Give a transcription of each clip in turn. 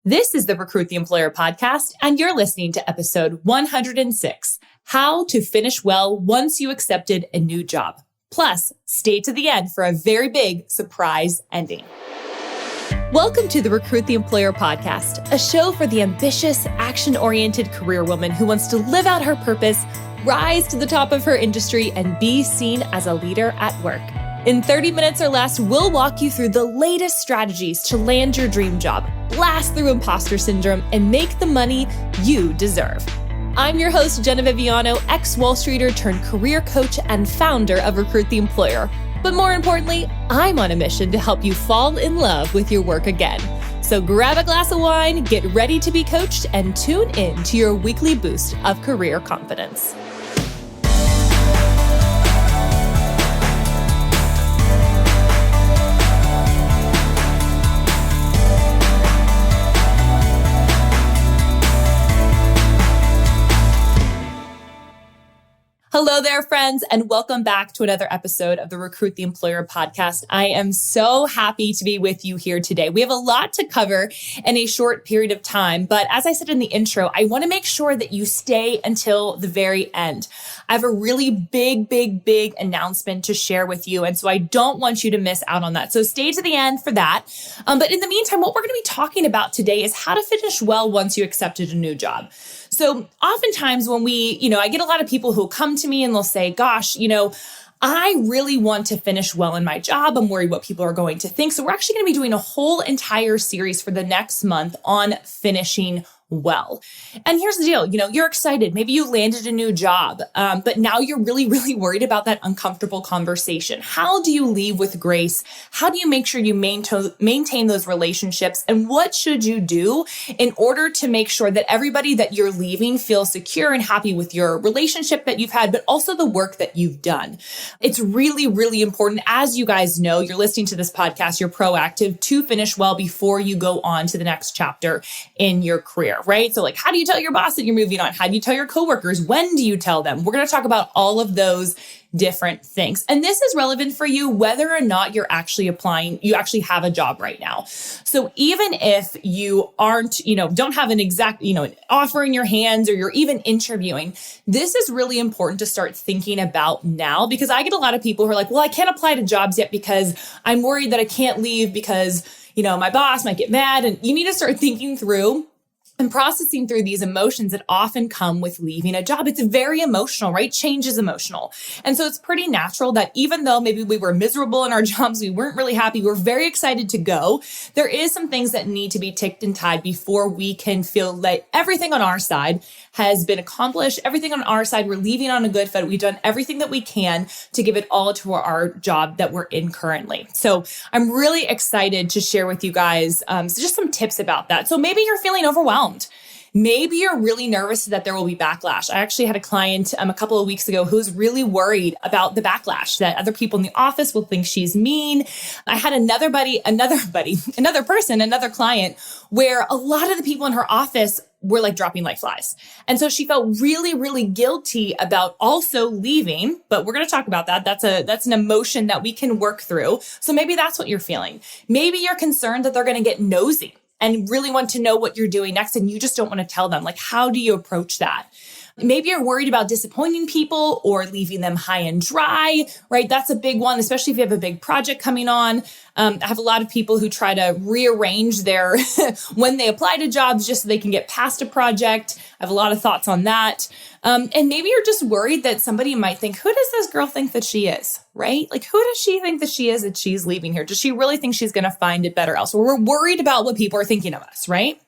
This is the Recruit the Employer podcast, and you're listening to episode 106, How to Finish Well Once You Accepted a New Job. Plus, stay to the end for a very big surprise ending. Welcome to the Recruit the Employer podcast, a show for the ambitious, action-oriented career woman who wants to live out her purpose, rise to the top of her industry, and be seen as a leader at work. In 30 minutes or less, we'll walk you through the latest strategies to land your dream job, blast through imposter syndrome, and make the money you deserve. I'm your host, Jena ex-Wall Streeter turned career coach and founder of Recruit the Employer. But more importantly, I'm on a mission to help you fall in love with your work again. So grab a glass of wine, get ready to be coached, and tune in to your weekly boost of career confidence. Hello there, friends, and welcome back to another episode of the Recruit the Employer podcast. I am so happy to be with you here today. We have a lot to cover in a short period of time, but as I said in the intro, I want to make sure that you stay until the very end. I have a really big announcement to share with you, and so I don't want you to miss out on that. So stay to the end for that. But in the meantime, what we're going to be talking about today is how to finish well once you accepted a new job. So oftentimes when I get a lot of people who come to me and they'll say, gosh, I really want to finish well in my job. I'm worried what people are going to think. So we're actually going to be doing a whole entire series for the next month on finishing well. And here's the deal, you're excited. Maybe you landed a new job, but now you're really worried about that uncomfortable conversation. How do you leave with grace? How do you make sure you maintain those relationships? And what should you do in order to make sure that everybody that you're leaving feels secure and happy with your relationship that you've had, but also the work that you've done? It's really important. As you guys know, you're listening to this podcast, you're proactive to finish well before you go on to the next chapter in your career. Right? So how do you tell your boss that you're moving on? How do you tell your coworkers? When do you tell them? We're going to talk about all of those different things. And this is relevant for you whether or not you're actually applying, you actually have a job right now. So even if you aren't, don't have an exact, an offer in your hands or you're even interviewing, this is really important to start thinking about now, because I get a lot of people who are like, well, I can't apply to jobs yet because I'm worried that I can't leave because, my boss might get mad. And you need to start thinking through and processing through these emotions that often come with leaving a job. It's very emotional, right? Change is emotional. And so it's pretty natural that even though maybe we were miserable in our jobs, we weren't really happy, we're very excited to go, there is some things that need to be ticked and tied before we can feel like everything on our side has been accomplished. Everything on our side, we're leaving on a good foot. We've done everything that we can to give it all to our job that we're in currently. So I'm really excited to share with you guys just some tips about that. So maybe you're feeling overwhelmed. Maybe you're really nervous that there will be backlash. I actually had a client a couple of weeks ago who's really worried about the backlash, that other people in the office will think she's mean. I had another client where a lot of the people in her office were dropping like flies. And so she felt really guilty about also leaving, but we're going to talk about that. That's an emotion that we can work through. So maybe that's what you're feeling. Maybe you're concerned that they're going to get nosy and really want to know what you're doing next, and you just don't want to tell them. How do you approach that? Maybe you're worried about disappointing people or leaving them high and dry, right? That's a big one, especially if you have a big project coming on. I have a lot of people who try to rearrange their when they apply to jobs just so they can get past a project. I have a lot of thoughts on that. And maybe you're just worried that somebody might think, who does this girl think that she is, right? Who does she think that she is that she's leaving here? Does she really think she's going to find it better elsewhere? We're worried about what people are thinking of us, right?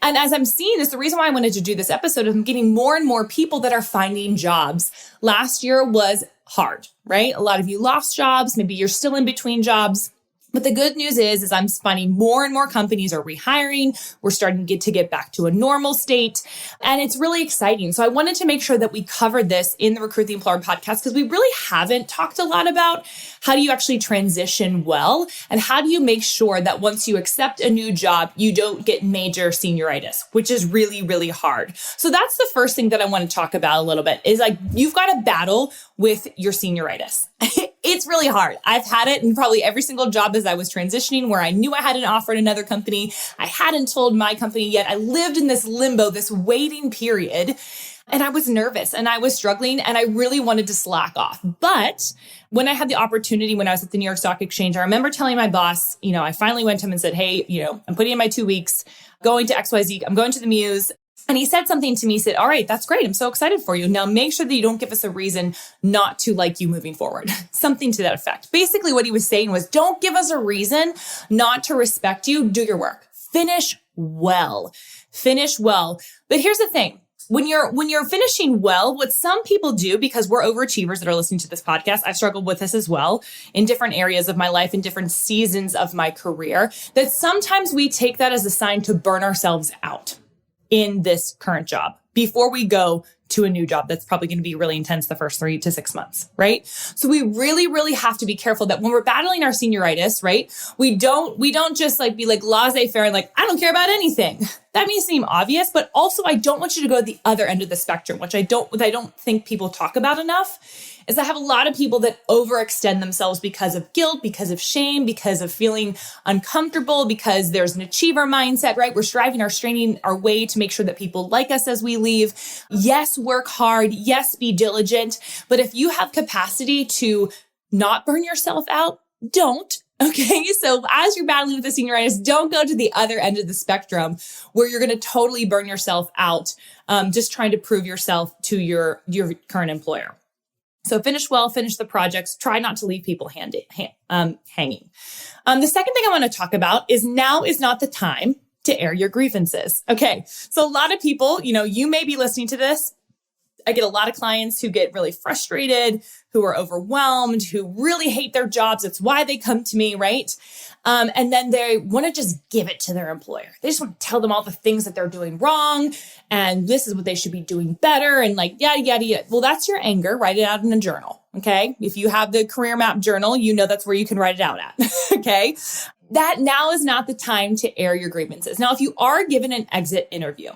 And as I'm seeing this, the reason why I wanted to do this episode is I'm getting more and more people that are finding jobs. Last year was hard, right? A lot of you lost jobs. Maybe you're still in between jobs. But the good news is I'm finding more and more companies are rehiring. We're starting to get back to a normal state. And it's really exciting. So I wanted to make sure that we covered this in the Recruit the Employer podcast, because we really haven't talked a lot about how do you actually transition well, and how do you make sure that once you accept a new job, you don't get major senioritis, which is really hard. So that's the first thing that I want to talk about a little bit is you've got to battle with your senioritis. It's really hard. I've had it in probably every single job as I was transitioning where I knew I had an offer at another company. I hadn't told my company yet. I lived in this limbo, this waiting period. And I was nervous and I was struggling and I really wanted to slack off. But when I had the opportunity, when I was at the New York Stock Exchange, I remember telling my boss, I finally went to him and said, hey, I'm putting in my 2 weeks, going to XYZ, I'm going to the Muse. And he said something to me, he said, all right, that's great. I'm so excited for you. Now make sure that you don't give us a reason not to like you moving forward. Something to that effect. Basically what he was saying was, don't give us a reason not to respect you. Do your work. Finish well. Finish well. But here's the thing. When you're finishing well, what some people do, because we're overachievers that are listening to this podcast, I've struggled with this as well in different areas of my life, in different seasons of my career, that sometimes we take that as a sign to burn ourselves out in this current job before we go to a new job that's probably going to be really intense the first 3 to 6 months, right? So we really, really have to be careful that when we're battling our senioritis, right, we don't just be laissez-faire and I don't care about anything. That may seem obvious, but also I don't want you to go to the other end of the spectrum, which I don't think people talk about enough. Is I have a lot of people that overextend themselves because of guilt, because of shame, because of feeling uncomfortable, because there's an achiever mindset, right? We're straining our way to make sure that people like us as we leave. Yes, work hard. Yes, be diligent. But if you have capacity to not burn yourself out, don't. Okay. So as you're battling with the senioritis, don't go to the other end of the spectrum where you're going to totally burn yourself out, just trying to prove yourself to your current employer. So finish well, finish the projects, try not to leave people hanging. The second thing I want to talk about is now is not the time to air your grievances. Okay. So a lot of people, you may be listening to this. I get a lot of clients who get really frustrated, who are overwhelmed, who really hate their jobs. It's why they come to me, right? And then they want to just give it to their employer. They just want to tell them all the things that they're doing wrong. And this is what they should be doing better. And yada, yada, yada. Well, that's your anger. Write it out in a journal. Okay. If you have the career map journal, that's where you can write it out at. Okay. That now is not the time to air your grievances. Now, if you are given an exit interview,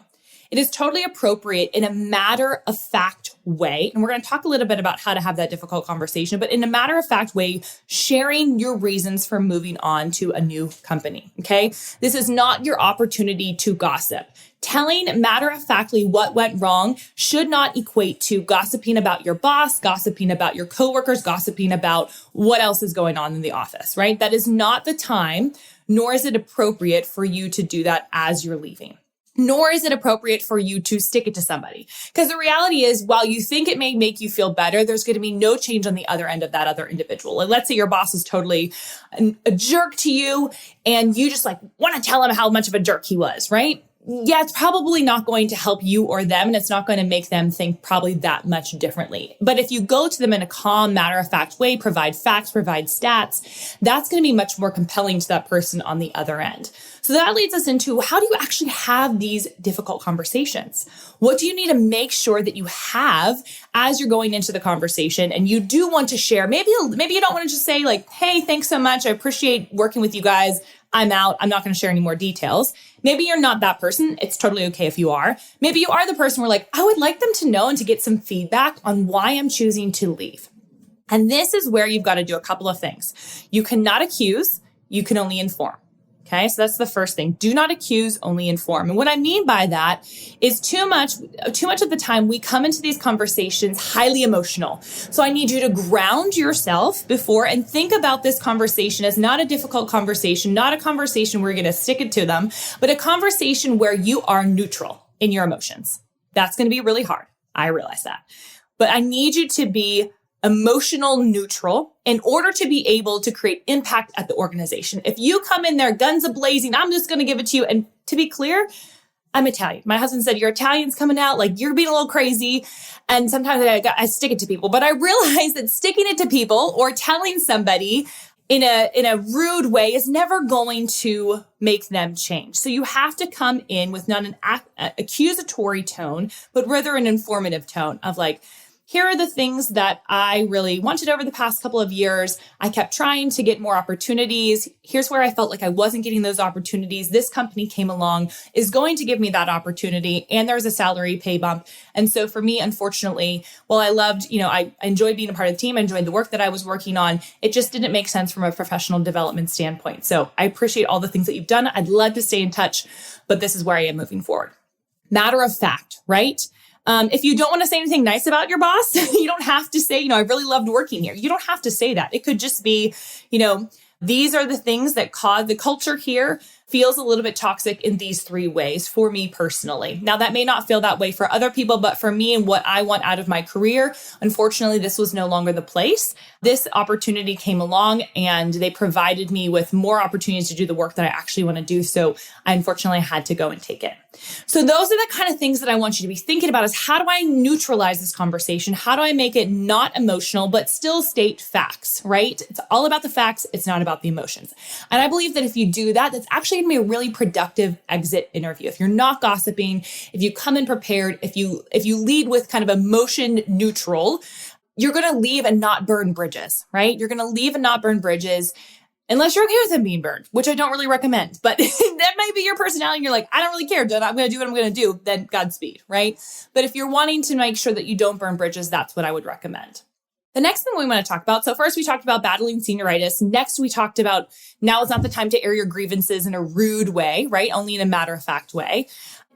it is totally appropriate in a matter-of-fact way. And we're going to talk a little bit about how to have that difficult conversation, but in a matter-of-fact way, sharing your reasons for moving on to a new company, okay? This is not your opportunity to gossip. Telling matter-of-factly what went wrong should not equate to gossiping about your boss, gossiping about your coworkers, gossiping about what else is going on in the office, right? That is not the time, nor is it appropriate for you to do that as you're leaving. Nor is it appropriate for you to stick it to somebody. Because the reality is, while you think it may make you feel better, there's going to be no change on the other end of that other individual. Let's say your boss is totally a jerk to you and you just want to tell him how much of a jerk he was, right? Yeah, it's probably not going to help you or them, and it's not going to make them think probably that much differently. But if you go to them in a calm, matter-of-fact way, provide facts, provide stats, that's going to be much more compelling to that person on the other end. So that leads us into, how do you actually have these difficult conversations? What do you need to make sure that you have as you're going into the conversation? And you do want to share, maybe you don't want to just say hey, thanks so much. I appreciate working with you guys. I'm out. I'm not going to share any more details. Maybe you're not that person. It's totally okay if you are. Maybe you are the person where I would like them to know and to get some feedback on why I'm choosing to leave. And this is where you've got to do a couple of things. You cannot accuse. You can only inform. Okay, so that's the first thing. Do not accuse, only inform. And what I mean by that is too much of the time we come into these conversations highly emotional. So I need you to ground yourself before and think about this conversation as not a difficult conversation, not a conversation where you're going to stick it to them, but a conversation where you are neutral in your emotions. That's going to be really hard. I realize that. But I need you to be emotional neutral in order to be able to create impact at the organization. If you come in there guns a-blazing, I'm just going to give it to you. And to be clear, I'm Italian. My husband said, your Italian's coming out, you're being a little crazy. And sometimes I stick it to people. But I realize that sticking it to people or telling somebody in a rude way is never going to make them change. So you have to come in with not an accusatory tone, but rather an informative tone of here are the things that I really wanted over the past couple of years. I kept trying to get more opportunities. Here's where I felt like I wasn't getting those opportunities. This company came along, is going to give me that opportunity, and there's a salary pay bump. And so for me, unfortunately, while I loved, I enjoyed being a part of the team, I enjoyed the work that I was working on, it just didn't make sense from a professional development standpoint. So I appreciate all the things that you've done. I'd love to stay in touch, but this is where I am moving forward. Matter of fact, right? If you don't want to say anything nice about your boss, you don't have to say, I really loved working here. You don't have to say that. It could just be, these are the things that cause the culture here feels a little bit toxic in these 3 ways for me personally. Now, that may not feel that way for other people, but for me and what I want out of my career, unfortunately, this was no longer the place. This opportunity came along and they provided me with more opportunities to do the work that I actually want to do. So I unfortunately had to go and take it. So those are the kind of things that I want you to be thinking about is how do I neutralize this conversation? How do I make it not emotional, but still state facts, right? It's all about the facts. It's not about the emotions. And I believe that if you do that, that's actually going to be a really productive exit interview. If you're not gossiping, if you come in prepared, if you lead with kind of emotion neutral, you're going to leave and not burn bridges, right? You're going to leave and not burn bridges. Unless you're okay with them being burned, which I don't really recommend, but that might be your personality. And you're like, I don't really care. I'm going to do what I'm going to do. Then Godspeed, right? But if you're wanting to make sure that you don't burn bridges, that's what I would recommend. The next thing we want to talk about. So first we talked about battling senioritis. Next we talked about now is not the time to air your grievances in a rude way, right? Only in a matter-of-fact way.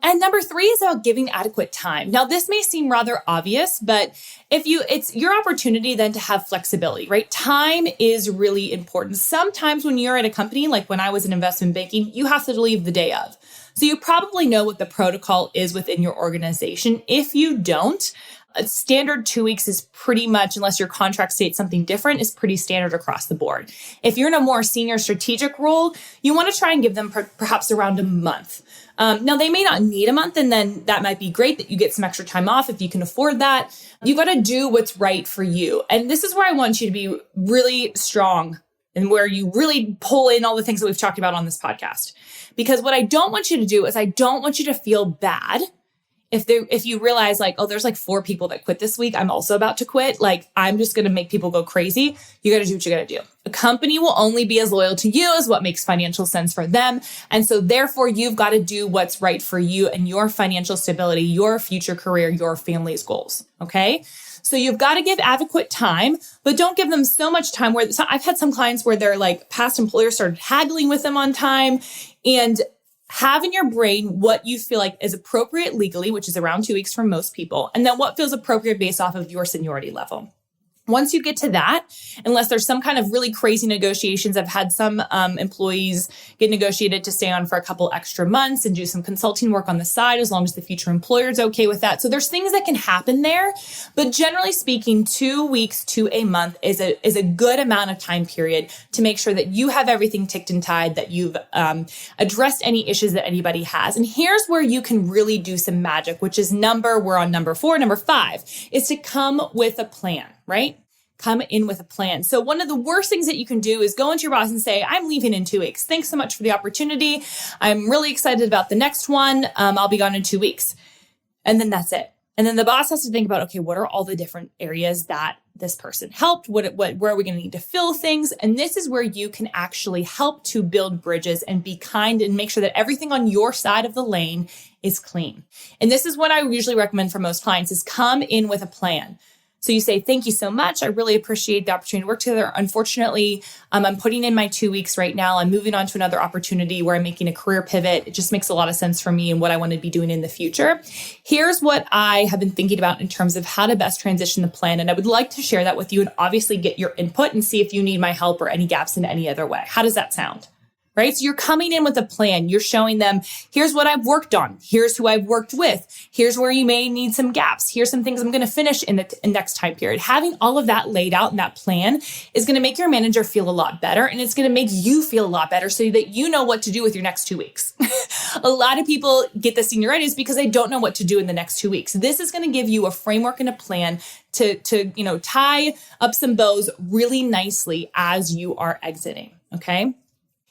And number 3 is about giving adequate time. Now, this may seem rather obvious, but it's your opportunity then to have flexibility, right? Time is really important. Sometimes when you're at a company, like when I was in investment banking, you have to leave the day of. So you probably know what the protocol is within your organization. If you don't, a standard 2 weeks is pretty much, unless your contract states something different, is pretty standard across the board. If you're in a more senior strategic role, you want to try and give them perhaps around a month. Now, they may not need a month, and then that might be great that you get some extra time off if you can afford that. You got to do what's right for you. And this is where I want you to be really strong and where you really pull in all the things that we've talked about on this podcast. Because what I don't want you to do is I don't want you to feel bad if you realize like, oh, there's like 4 people that quit this week, I'm also about to quit. Like, I'm just going to make people go crazy. You got to do what you got to do. A company will only be as loyal to you as what makes financial sense for them. And so therefore you've got to do what's right for you and your financial stability, your future career, your family's goals. Okay. So you've got to give adequate time, but don't give them so much time where I've had some clients where their like past employers started haggling with them on time, and have in your brain what you feel like is appropriate legally, which is around 2 weeks for most people, and then what feels appropriate based off of your seniority level. Once you get to that, unless there's some kind of really crazy negotiations, I've had some employees get negotiated to stay on for a couple extra months and do some consulting work on the side, as long as the future employer is okay with that. So there's things that can happen there. But generally speaking, 2 weeks to a month is a good amount of time period to make sure that you have everything ticked and tied, that you've addressed any issues that anybody has. And here's where you can really do some magic, which is we're on number 4. Number 5 is to come with a plan, right? Come in with a plan. So one of the worst things that you can do is go into your boss and say, I'm leaving in 2 weeks. Thanks so much for the opportunity. I'm really excited about the next one. I'll be gone in 2 weeks. And then that's it. And then the boss has to think about, okay, what are all the different areas that this person helped? Where are we going to need to fill things? And this is where you can actually help to build bridges and be kind and make sure that everything on your side of the lane is clean. And this is what I usually recommend for most clients is come in with a plan. So you say, thank you so much. I really appreciate the opportunity to work together. Unfortunately, I'm putting in my 2 weeks right now. I'm moving on to another opportunity where I'm making a career pivot. It just makes a lot of sense for me and what I want to be doing in the future. Here's what I have been thinking about in terms of how to best transition the plan. And I would like to share that with you and obviously get your input and see if you need my help or any gaps in any other way. How does that sound? Right? So you're coming in with a plan. You're showing them, here's what I've worked on. Here's who I've worked with. Here's where you may need some gaps. Here's some things I'm going to finish in the next time period. Having all of that laid out in that plan is going to make your manager feel a lot better. And it's going to make you feel a lot better so that you know what to do with your next 2 weeks. A lot of people get the senioritis because they don't know what to do in the next 2 weeks. This is going to give you a framework and a plan to tie up some bows really nicely as you are exiting. Okay.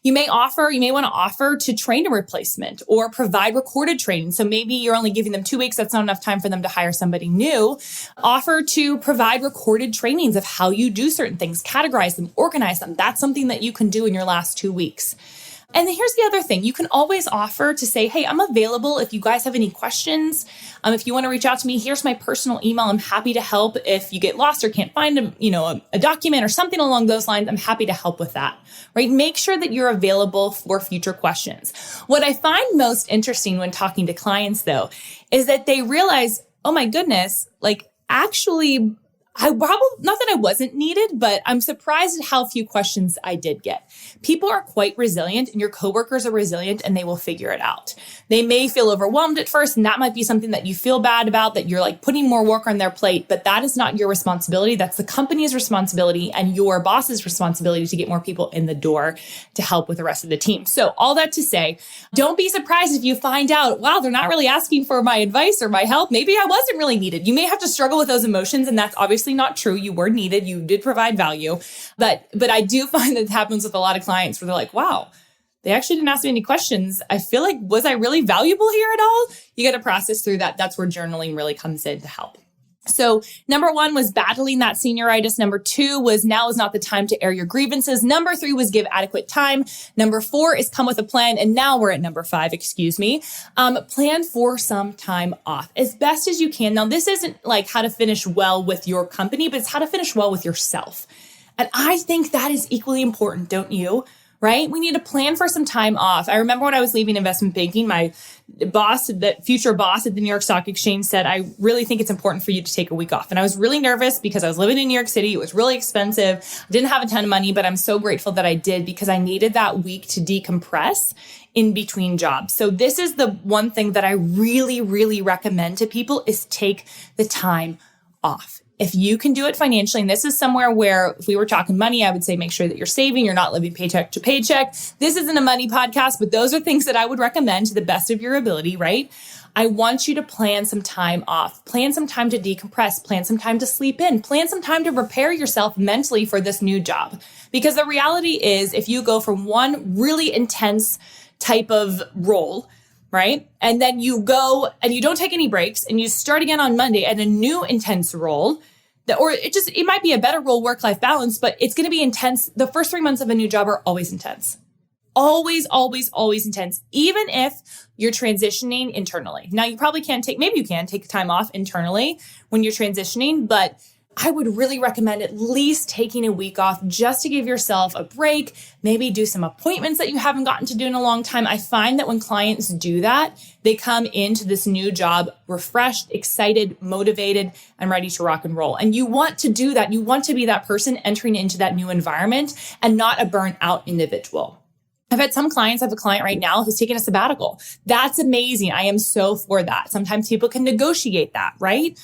You may want to offer to train a replacement or provide recorded training. So maybe you're only giving them 2 weeks. That's not enough time for them to hire somebody new. Offer to provide recorded trainings of how you do certain things, categorize them, organize them. That's something that you can do in your last 2 weeks. And then here's the other thing. You can always offer to say, hey, I'm available if you guys have any questions. If you want to reach out to me, here's my personal email. I'm happy to help. If you get lost or can't find a document or something along those lines, I'm happy to help with that, right? Make sure that you're available for future questions. What I find most interesting when talking to clients, though, is that they realize, oh my goodness, actually, not that I wasn't needed, but I'm surprised at how few questions I did get. People are quite resilient and your coworkers are resilient and they will figure it out. They may feel overwhelmed at first, and that might be something that you feel bad about, that you're putting more work on their plate, but that is not your responsibility. That's the company's responsibility and your boss's responsibility to get more people in the door to help with the rest of the team. So all that to say, don't be surprised if you find out, wow, they're not really asking for my advice or my help. Maybe I wasn't really needed. You may have to struggle with those emotions, and that's obviously not true. You were needed. You did provide value. But I do find that it happens with a lot of clients where they're like, wow, they actually didn't ask me any questions. I feel like, was I really valuable here at all? You got to process through that. That's where journaling really comes in to help. So number 1 was battling that senioritis. Number 2 was now is not the time to air your grievances. Number 3 was give adequate time. Number 4 is come with a plan. And now we're at number 5, plan for some time off as best as you can. Now, this isn't how to finish well with your company, but it's how to finish well with yourself. And I think that is equally important, don't you? Right? We need to plan for some time off. I remember when I was leaving investment banking, my boss, the future boss at the New York Stock Exchange said, I really think it's important for you to take a week off. And I was really nervous because I was living in New York City. It was really expensive. I didn't have a ton of money, but I'm so grateful that I did because I needed that week to decompress in between jobs. So this is the one thing that I really, really recommend to people is take the time off. If you can do it financially, and this is somewhere where if we were talking money, I would say make sure that you're saving, you're not living paycheck to paycheck. This isn't a money podcast, but those are things that I would recommend to the best of your ability, right? I want you to plan some time off, plan some time to decompress, plan some time to sleep in, plan some time to prepare yourself mentally for this new job. Because the reality is if you go from one really intense type of role, right? And then you go and you don't take any breaks and you start again on Monday at a new intense role, it might be a better role, work-life balance, but it's going to be intense. The first 3 months of a new job are always intense. Always, always, always intense, even if you're transitioning internally. Now, you probably maybe you can take time off internally when you're transitioning, but I would really recommend at least taking a week off just to give yourself a break, maybe do some appointments that you haven't gotten to do in a long time. I find that when clients do that, they come into this new job refreshed, excited, motivated, and ready to rock and roll. And you want to do that. You want to be that person entering into that new environment and not a burnt out individual. I've had some clients. I have a client right now who's taking a sabbatical. That's amazing. I am so for that. Sometimes people can negotiate that, right?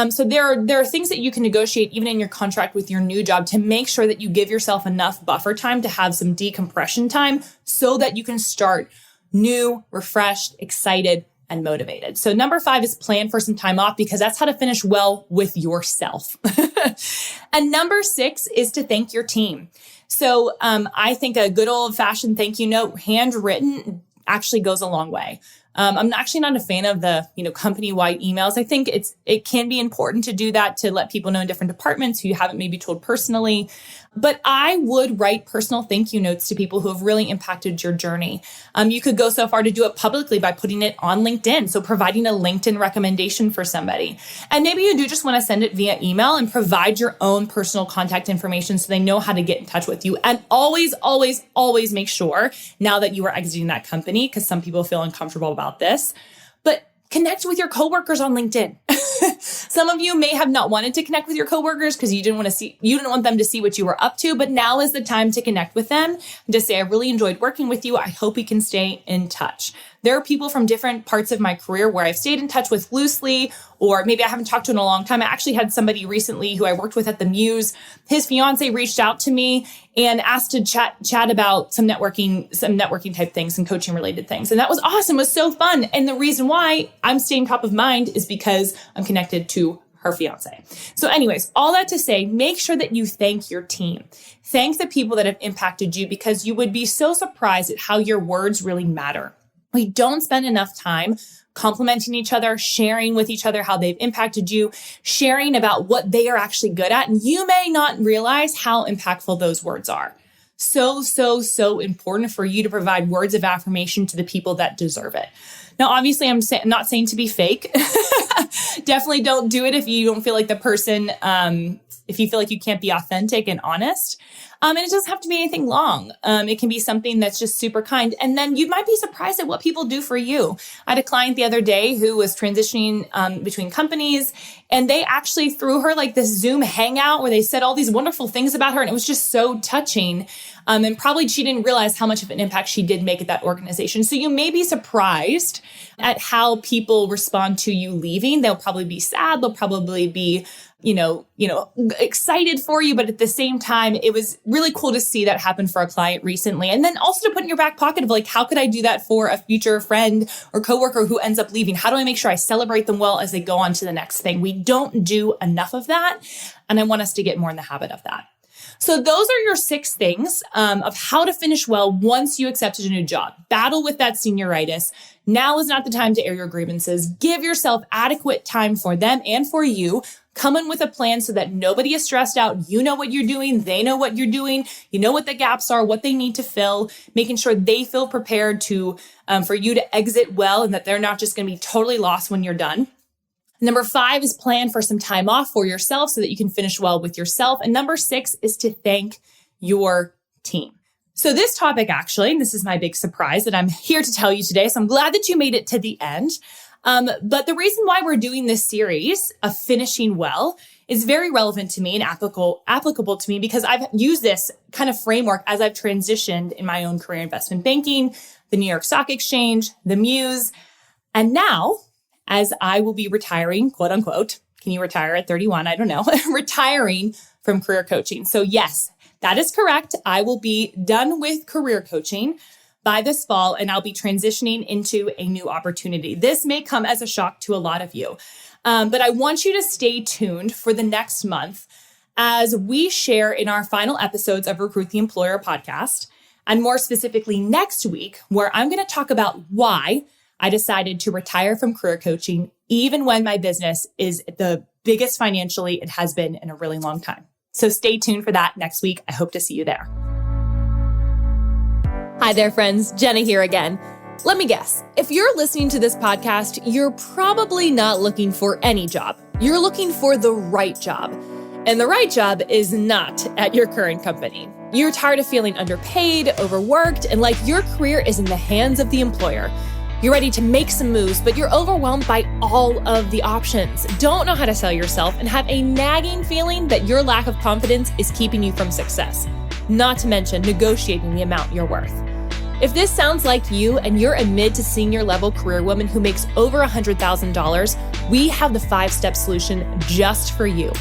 So there are things that you can negotiate even in your contract with your new job to make sure that you give yourself enough buffer time to have some decompression time so that you can start new, refreshed, excited, and motivated. So number 5 is plan for some time off because that's how to finish well with yourself. And number 6 is to thank your team. So I think a good old fashioned thank you note, handwritten, actually goes a long way. I'm actually not a fan of the, company-wide emails. I think it can be important to do that to let people know in different departments who you haven't maybe told personally. But I would write personal thank you notes to people who have really impacted your journey. You could go so far to do it publicly by putting it on LinkedIn. So providing a LinkedIn recommendation for somebody. And maybe you do just want to send it via email and provide your own personal contact information so they know how to get in touch with you. And always, always, always make sure now that you are exiting that company, because some people feel uncomfortable about this, but connect with your coworkers on LinkedIn. Some of you may have not wanted to connect with your coworkers because you didn't want them to see what you were up to, but now is the time to connect with them and to say, I really enjoyed working with you. I hope we can stay in touch. There are people from different parts of my career where I've stayed in touch with loosely, or maybe I haven't talked to in a long time. I actually had somebody recently who I worked with at the Muse. His fiance reached out to me and asked to chat about some networking type things and coaching related things. And that was awesome. It was so fun. And the reason why I'm staying top of mind is because I'm connected to her fiance. So anyways, all that to say, make sure that you thank your team. Thank the people that have impacted you, because you would be so surprised at how your words really matter. We don't spend enough time complimenting each other, sharing with each other how they've impacted you, sharing about what they are actually good at. And you may not realize how impactful those words are. So important for you to provide words of affirmation to the people that deserve it. Now, obviously, I'm not saying to be fake. Definitely don't do it if you don't feel like the person, if you feel like you can't be authentic and honest. And it doesn't have to be anything long. It can be something that's just super kind. And then you might be surprised at what people do for you. I had a client the other day who was transitioning between companies, and they actually threw her like this Zoom hangout where they said all these wonderful things about her. And it was just so touching. And probably she didn't realize how much of an impact she did make at that organization. So you may be surprised at how people respond to you leaving. They'll probably be sad. They'll probably be excited for you. But at the same time, it was really cool to see that happen for a client recently. And then also to put in your back pocket of like, how could I do that for a future friend or coworker who ends up leaving? How do I make sure I celebrate them well as they go on to the next thing? We don't do enough of that. And I want us to get more in the habit of that. So those are your 6 things of how to finish well once you accepted a new job. Battle with that senioritis. Now is not the time to air your grievances. Give yourself adequate time for them and for you. Come in with a plan so that nobody is stressed out. You know what you're doing. They know what you're doing. You know what the gaps are, what they need to fill, making sure they feel prepared to for you to exit well and that they're not just going to be totally lost when you're done. Number 5 is plan for some time off for yourself so that you can finish well with yourself. And number 6 is to thank your team. So this topic actually, and this is my big surprise that I'm here to tell you today. So I'm glad that you made it to the end. But the reason why we're doing this series of finishing well is very relevant to me and applicable to me because I've used this kind of framework as I've transitioned in my own career, investment banking, the New York Stock Exchange, the Muse, and now as I will be retiring, quote unquote, can you retire at 31? I don't know, retiring from career coaching. So yes, that is correct. I will be done with career coaching by this fall, and I'll be transitioning into a new opportunity. This may come as a shock to a lot of you, but I want you to stay tuned for the next month as we share in our final episodes of Recruit the Employer podcast, and more specifically next week, where I'm going to talk about why I decided to retire from career coaching, even when my business is the biggest financially it has been in a really long time. So stay tuned for that next week. I hope to see you there. Hi there, friends. Jena here again. Let me guess. If you're listening to this podcast, you're probably not looking for any job. You're looking for the right job. And the right job is not at your current company. You're tired of feeling underpaid, overworked, and like your career is in the hands of the employer. You're ready to make some moves, but you're overwhelmed by all of the options, don't know how to sell yourself, and have a nagging feeling that your lack of confidence is keeping you from success, not to mention negotiating the amount you're worth. If this sounds like you and you're a mid to senior level career woman who makes over $100,000, we have the 5-step solution just for you.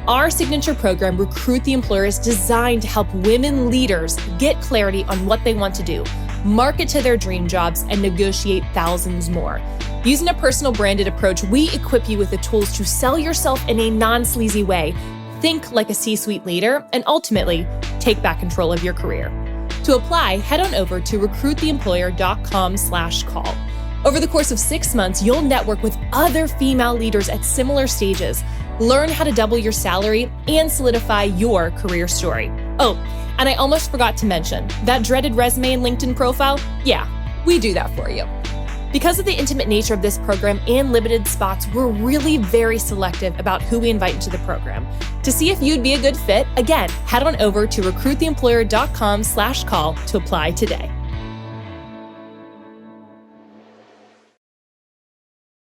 Our signature program, Recruit the Employer, is designed to help women leaders get clarity on what they want to do, market to their dream jobs, and negotiate thousands more. Using a personal branded approach, we equip you with the tools to sell yourself in a non-sleazy way, think like a C-suite leader, and ultimately take back control of your career. To apply, head on over to recruittheemployer.com/call. Over the course of 6 months, you'll network with other female leaders at similar stages, learn how to double your salary, and solidify your career story. Oh, and I almost forgot to mention, that dreaded resume and LinkedIn profile, yeah, we do that for you. Because of the intimate nature of this program and limited spots, we're really very selective about who we invite into the program. To see if you'd be a good fit, again, head on over to recruittheemployer.com/call to apply today.